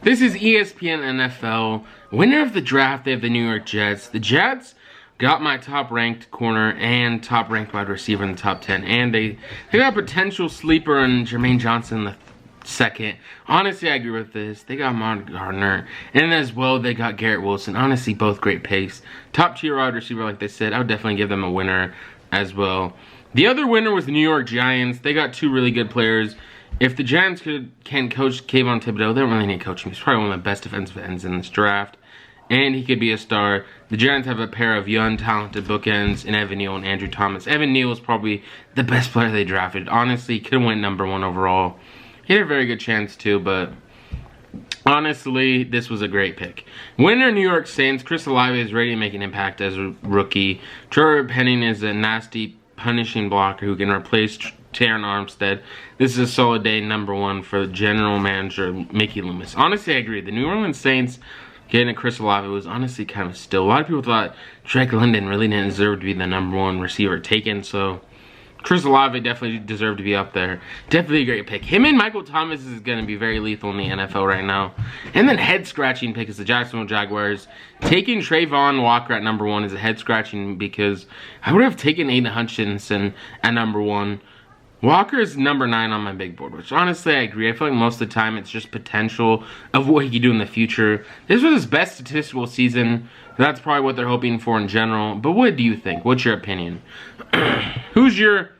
This is ESPN NFL. Winner of the draft, they have the New York Jets. The Jets got my top-ranked corner and top-ranked wide receiver in the top 10. And they got a potential sleeper in Jermaine Johnson in the second. Honestly, I agree with this. They got Mon Gardner. And as well, they got Garrett Wilson. Honestly, both great picks. Top-tier wide receiver, like they said. I would definitely give them a winner as well. The other winner was the New York Giants. They got two really good players. If the Giants can coach Kayvon Thibodeau, they don't really need coaching. He's probably one of the best defensive ends in this draft. And he could be a star. The Giants have a pair of young, talented bookends in Evan Neal and Andrew Thomas. Evan Neal is probably the best player they drafted. Honestly, could have went #1 overall. He had a very good chance too, but honestly, this was a great pick. Winner, New York Saints. Chris Olave is ready to make an impact as a rookie. Trevor Penning is a nasty, punishing blocker who can replace Terron Armstead. This is a solid day, #1 for the general manager, Mickey Loomis. Honestly, I agree. The New Orleans Saints getting a Chris Olave was honestly kind of still. A lot of people thought Drake London really didn't deserve to be the #1 receiver taken, so Chris Olave definitely deserved to be up there. Definitely a great pick. Him and Michael Thomas is going to be very lethal in the NFL right now. And then head-scratching pick is the Jacksonville Jaguars. Taking Trayvon Walker at #1 is a head-scratching because I would have taken Aiden Hutchinson at #1. Walker is #9 on my big board, which honestly I agree. I feel like most of the time it's just potential of what he could do in the future. This was his best statistical season. That's probably what they're hoping for in general. But what do you think? What's your opinion? Who's your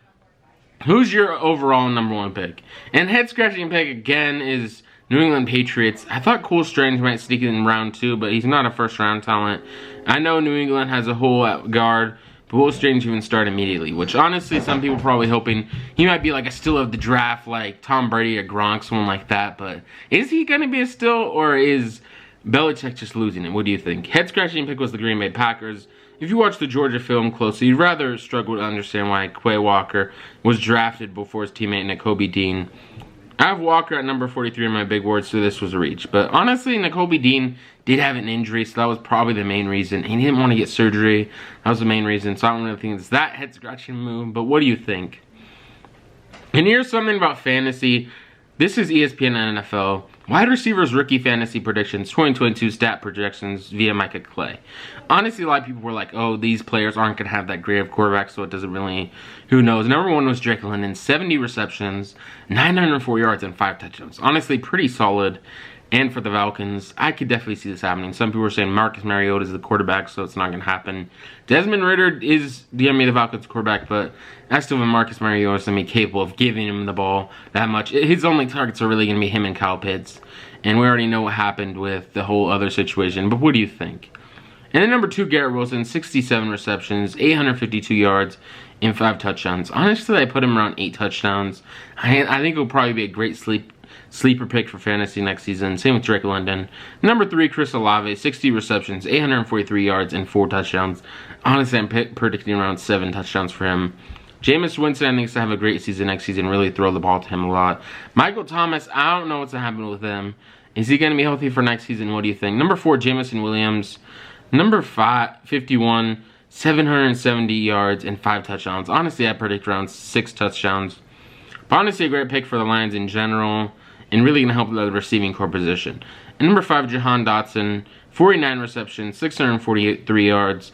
overall #1 pick? And head-scratching pick again is New England Patriots. I thought Cole Strange might sneak in round 2, but he's not a first-round talent. I know New England has a hole at guard, but Will Strange even start immediately, which honestly some people probably hoping he might be like a steal of the draft, like Tom Brady or Gronk, someone like that. But is he going to be a steal, or is Belichick just losing it? What do you think? Head-scratching pick was the Green Bay Packers. If you watch the Georgia film closely, you'd rather struggle to understand why Quay Walker was drafted before his teammate Nakobe Dean. I have Walker at #43 in my big board, so this was a reach. But honestly, Nakobe Dean did have an injury, so that was probably the main reason. He didn't want to get surgery. That was the main reason. So I don't really think it's that head-scratching move. But what do you think? And here's something about fantasy. This is ESPN NFL. Wide receivers Rookie Fantasy Predictions 2022 stat projections via Micah Clay. Honestly, a lot of people were like, oh, these players aren't going to have that great of quarterback, so it doesn't really, who knows. #1 was Drake London, 70 receptions, 904 yards, and 5 touchdowns. Honestly, pretty solid. And for the Falcons, I could definitely see this happening. Some people were saying Marcus Mariota is the quarterback, so it's not going to happen. Desmond Ridder is going to be the Falcons quarterback, but I still have Marcus Mariota is going to be capable of giving him the ball that much. His only targets are really going to be him and Kyle Pitts. And we already know what happened with the whole other situation. But what do you think? And then #2, Garrett Wilson, 67 receptions, 852 yards, and 5 touchdowns. Honestly, I put him around 8 touchdowns. I think it'll probably be a great sleeper pick for fantasy next season. Same with Drake London. #3, Chris Olave, 60 receptions, 843 yards, and 4 touchdowns. Honestly, I'm predicting around 7 touchdowns for him. Jamison Williams, I think, is to have a great season next season. Really throw the ball to him a lot. Michael Thomas, I don't know what's going to happen with him. Is he going to be healthy for next season? What do you think? #4, Jamison Williams. #5, 51, 770 yards, and 5 touchdowns. Honestly, I predict around 6 touchdowns. But honestly, a great pick for the Lions in general, and really going to help the receiving core position. And #5, Jahan Dotson, 49 receptions, 643 yards,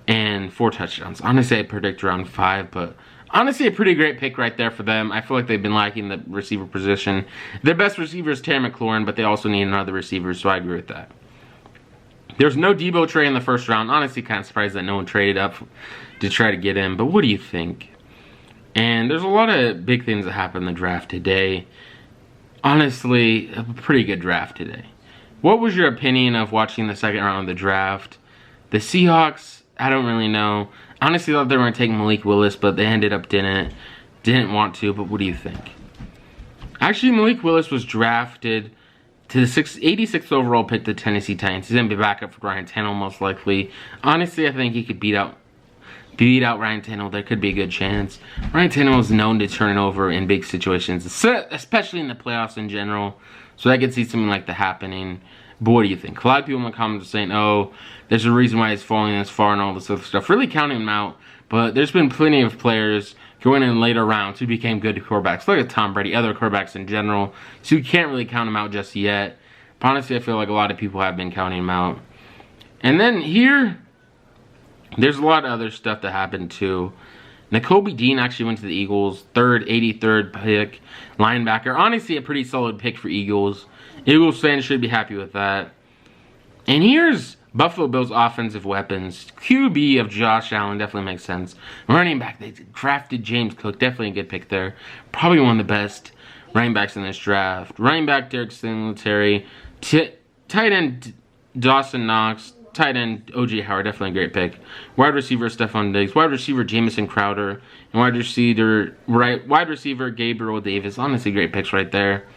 and 4 touchdowns. Honestly, I predict around 5, but honestly, a pretty great pick right there for them. I feel like they've been lacking the receiver position. Their best receiver is Terry McLaurin, but they also need another receiver, so I agree with that. There's no Debo trade in the first round. Honestly, kind of surprised that no one traded up to try to get him, but what do you think? And there's a lot of big things that happened in the draft today. Honestly, a pretty good draft today. What was your opinion of watching the second round of the draft? The Seahawks, I don't really know. Honestly, I thought they were going to take Malik Willis, but they ended up didn't want to, but what do you think? Actually, Malik Willis was drafted to the 86th overall pick to Tennessee Titans. He's going to be back up for Ryan Tannehill most likely. Honestly, I think he could beat out Ryan Tannehill. There could be a good chance. Ryan Tannehill is known to turn it over in big situations, especially in the playoffs in general. So I could see something like that happening. But what do you think? A lot of people in the comments are saying, oh, there's a reason why he's falling this far and all this other stuff. Really counting him out. But there's been plenty of players going in later rounds who became good quarterbacks. Look at Tom Brady, other quarterbacks in general. So you can't really count him out just yet. But honestly, I feel like a lot of people have been counting him out. And then here, there's a lot of other stuff that happened too. Nakobe Dean actually went to the Eagles. 83rd pick. Linebacker. Honestly, a pretty solid pick for Eagles. Eagles fans should be happy with that. And here's Buffalo Bills offensive weapons. QB of Josh Allen definitely makes sense. Running back, they drafted James Cook. Definitely a good pick there. Probably one of the best running backs in this draft. Running back, Derek Singletary. Tight end, Dawson Knox. Tight end, O.J. Howard, definitely a great pick. Wide receiver, Stephon Diggs. Wide receiver, Jamison Crowder. And wide receiver, Gabriel Davis. Honestly, great picks right there.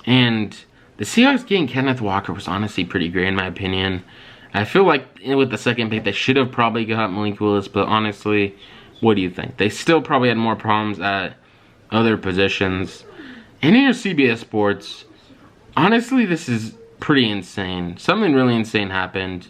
And the Seahawks getting Kenneth Walker was honestly pretty great in my opinion. I feel like with the second pick, they should have probably got Malik Willis. But honestly, what do you think? They still probably had more problems at other positions. And in your CBS Sports, honestly, this is pretty insane. Something really insane happened.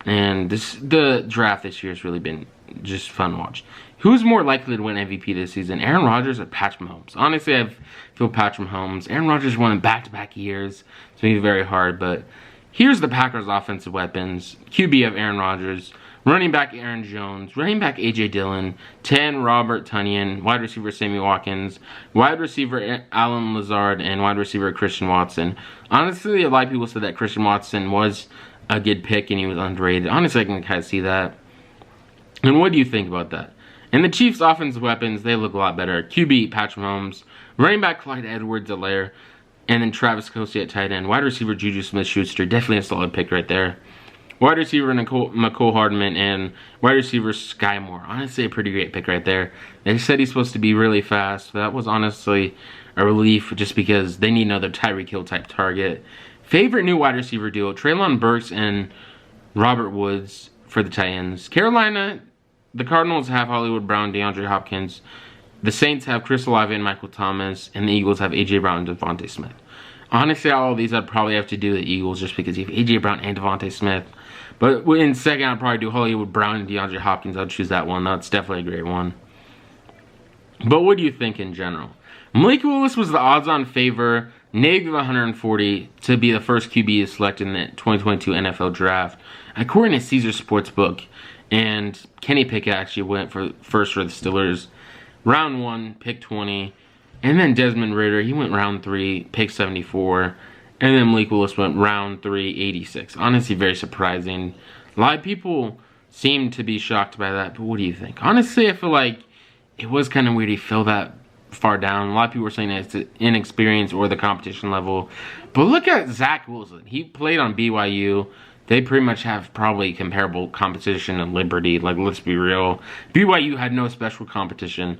And the draft this year has really been just fun to watch. Who's more likely to win MVP this season, Aaron Rodgers or Patrick Mahomes? Honestly, I feel Patrick Mahomes. Aaron Rodgers won in back-to-back years. It's going to be very hard, but here's the Packers' offensive weapons. QB of Aaron Rodgers. Running back Aaron Jones. Running back A.J. Dillon. 10, Robert Tonyan. Wide receiver Sammy Watkins. Wide receiver Alan Lazard. And wide receiver Christian Watson. Honestly, a lot of people said that Christian Watson was a good pick and he was underrated. Honestly, I can kind of see that. And what do you think about that? And the Chiefs' offensive weapons, they look a lot better. QB, Patrick Mahomes. Running back, Clyde Edwards-Helaire. And then Travis Kelce at tight end. Wide receiver, Juju Smith-Schuster. Definitely a solid pick right there. Wide receiver, McCole Hardman. And wide receiver, Sky Moore. Honestly, a pretty great pick right there. They said he's supposed to be really fast. That was honestly a relief just because they need another Tyreek Hill type target. Favorite new wide receiver duo, Treylon Burks and Robert Woods for the Titans. Carolina, the Cardinals have Hollywood Brown, DeAndre Hopkins. The Saints have Chris Olave and Michael Thomas. And the Eagles have A.J. Brown and Devontae Smith. Honestly, all of these I'd probably have to do the Eagles just because you have A.J. Brown and Devontae Smith. But in second, I'd probably do Hollywood Brown and DeAndre Hopkins. I'd choose that one. That's definitely a great one. But what do you think in general? Malik Willis was the odds-on favor, negative 140, to be the first QB selected in the 2022 NFL Draft. According to Caesar Sportsbook, and Kenny Pickett actually went first for the Steelers. Round 1, pick 20. And then Desmond Ridder, he went round 3, pick 74. And then Malik Willis went round 3, 86. Honestly, very surprising. A lot of people seem to be shocked by that, but what do you think? Honestly, I feel like it was kind of weird he fell that far down. A lot of people were saying that it's inexperience or the competition level. But look at Zach Wilson. He played on BYU. They pretty much have probably comparable competition and Liberty. Like, let's be real. BYU had no special competition.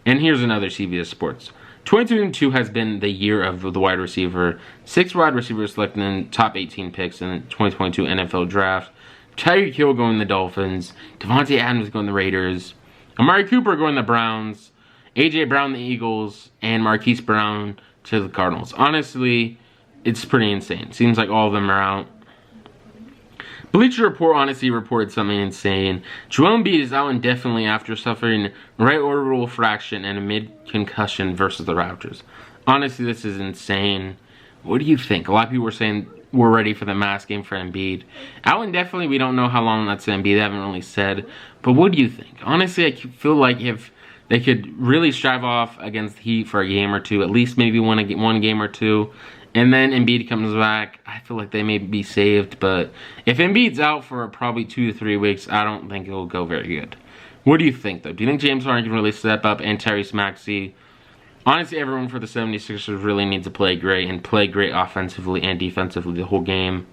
And here's another CBS Sports. 2022 has been the year of the wide receiver. 6 wide receivers selected in top 18 picks in the 2022 NFL Draft. Tyreek Hill going to the Dolphins. Devontae Adams going to the Raiders. Amari Cooper going to the Browns. A.J. Brown the Eagles. And Marquise Brown to the Cardinals. Honestly, it's pretty insane. Seems like all of them are out. Bleacher Report honestly reported something insane. Joel Embiid is out indefinitely after suffering right orbital fraction and a mid-concussion versus the Raptors. Honestly, this is insane. What do you think? A lot of people were saying we're ready for the mass game for Embiid. Out indefinitely, we don't know how long that's going to be. They haven't really said. But what do you think? Honestly, I feel like if they could really strive off against the Heat for a game or two, at least maybe one game or two, and then Embiid comes back, I feel like they may be saved. But if Embiid's out for probably 2 to 3 weeks, I don't think it'll go very good. What do you think, though? Do you think James Harden can really step up and Tyrese Maxey? Honestly, everyone for the 76ers really needs to play great and play great offensively and defensively the whole game.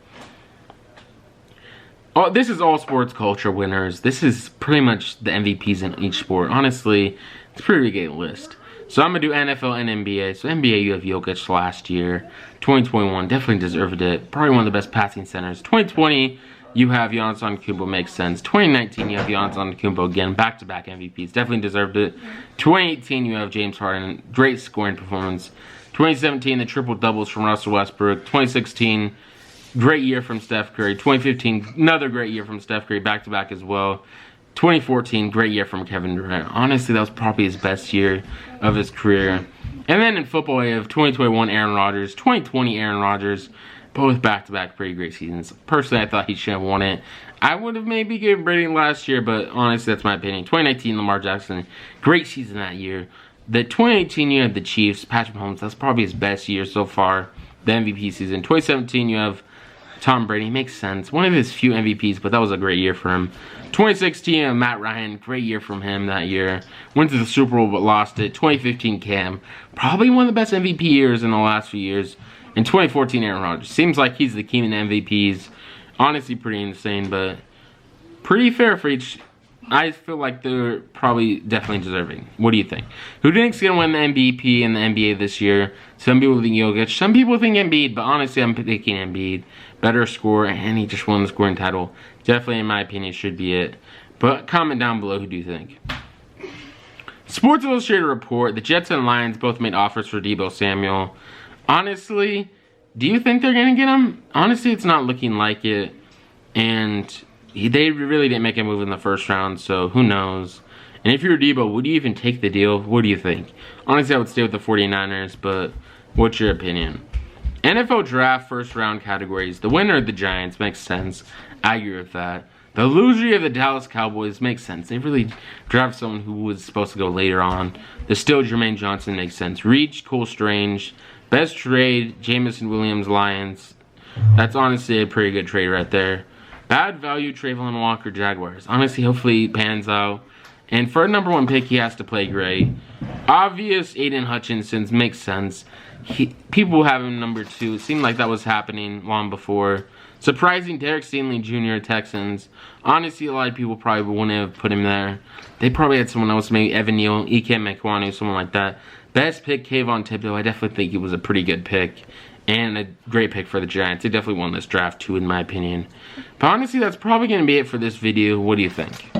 Oh, this is all sports culture winners. This is pretty much the MVPs in each sport. Honestly, it's a pretty great list. So I'm going to do NFL and NBA. So NBA, you have Jokic last year. 2021, definitely deserved it. Probably one of the best passing centers. 2020, you have Giannis Antetokounmpo, makes sense. 2019, you have Giannis Antetokounmpo again. Back-to-back MVPs, definitely deserved it. 2018, you have James Harden. Great scoring performance. 2017, the triple-doubles from Russell Westbrook. 2016, great year from Steph Curry. 2015, another great year from Steph Curry. Back-to-back as well. 2014, great year from Kevin Durant. Honestly, that was probably his best year of his career. And then in football, we have 2021 Aaron Rodgers, 2020 Aaron Rodgers, both back-to-back pretty great seasons. Personally, I thought he should have won it. I would have maybe given Brady last year, but honestly, that's my opinion. 2019, Lamar Jackson, great season that year. The 2018, you had the Chiefs, Patrick Mahomes, that's probably his best year so far, the MVP season. 2017, you have Tom Brady, makes sense. One of his few MVPs, but that was a great year for him. 2016, Matt Ryan, great year from him that year. Went to the Super Bowl but lost it. 2015, Cam, probably one of the best MVP years in the last few years. In 2014, Aaron Rodgers. Seems like he's the king in MVPs. Honestly, pretty insane, but pretty fair for each. I feel like they're probably definitely deserving. What do you think? Who do you think's going to win the MVP in the NBA this year? Some people think Jokic. Some people think Embiid, but honestly, I'm picking Embiid. Better scorer, and he just won the scoring title. Definitely, in my opinion, should be it. But comment down below, who do you think? Sports Illustrated report, the Jets and Lions both made offers for Deebo Samuel. Honestly, do you think they're going to get him? Honestly, it's not looking like it. And they really didn't make a move in the first round, so who knows. And if you're Deebo, would you even take the deal? What do you think? Honestly, I would stay with the 49ers, but what's your opinion? NFL draft first round categories. The winner of the Giants makes sense. I agree with that. The loser of the Dallas Cowboys makes sense. They really drafted someone who was supposed to go later on. The still Jermaine Johnson makes sense. Reach, Cole Strange. Best trade, Jamison Williams, Lions. That's honestly a pretty good trade right there. Bad value, Trayvon Walker, Jaguars. Honestly, hopefully he pans out. And for a #1 pick, he has to play great. Obvious, Aiden Hutchinson's makes sense. People have him #2. It seemed like that was happening long before. Surprising, Derek Stingley Jr., Texans. Honestly, a lot of people probably wouldn't have put him there. They probably had someone else, maybe Evan Neal, Ikem Ekwonu, someone like that. Best pick, Kayvon Thibodeau. I definitely think he was a pretty good pick. And a great pick for the Giants. They definitely won this draft too, in my opinion. But honestly, that's probably going to be it for this video. What do you think?